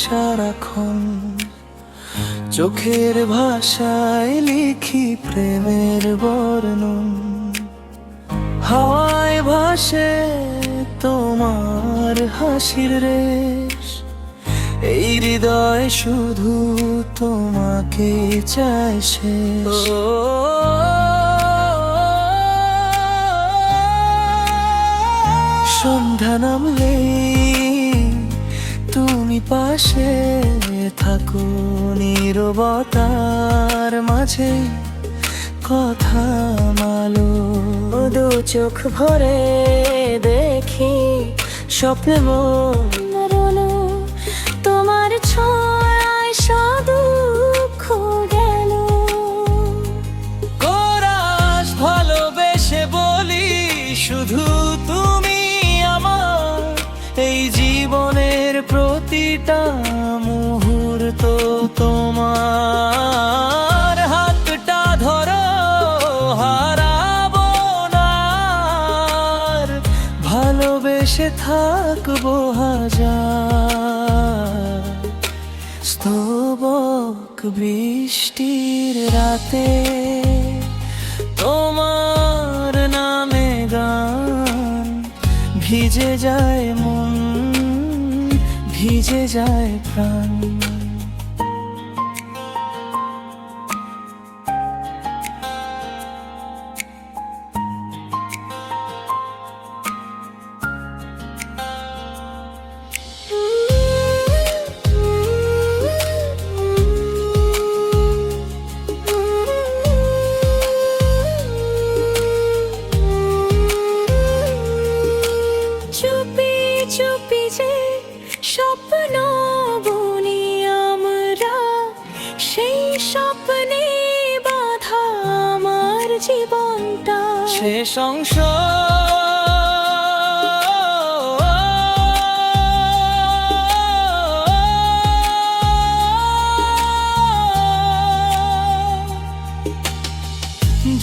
সারাক্ষণ। চোখের ভাষায় লিখি প্রেমের বর্ণন, হাওয়ায় ভাসে তোমার হাসির রেশ। এই হৃদয় শুধু তোমাকে চায় শেষ। সন্ধ্যা নামলেই তুমি পাশে থাকো, নীরবতার মাঝে কথা মালো। দু চোখ ভরে দেখি স্বপ্নে মন, তোমার ছোঁয়ায় দুঃখ গেল। কোরাস ভালোবেসে বলি শুধু তুমি আমার, এই জীবনের প্রতিটা মুহূর্ত তোমার। হাতটা ধরো, হারাবো না, ভালোবেসে থাকবো হাজার। স্তবক বৃষ্টির রাতে তোমার নামে গান, ভিজে যায় মন, ভিজে যায় প্রাণ। চুপি চুপি যে স্বপ্ন বুনি আমরা, সেই স্বপ্নে বাঁধা আমার জীবনটা। শেষ অংশ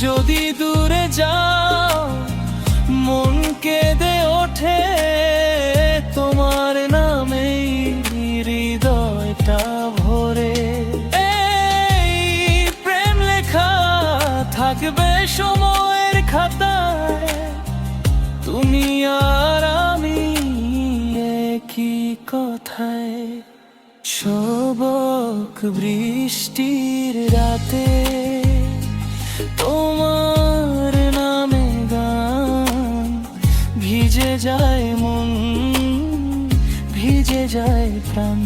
যদি দূরে যাও মন কেঁদে ওঠে, তোমার নামেই হৃদয়টা ভরে। এই প্রেম লেখা থাকবে সময়ের খাতায়, তুমি আর আমি একই কথায়। শোভক বৃষ্টির রাতে তোমার নামে গান, ভিজে যায় মন, ভিজে যায় প্রাণ।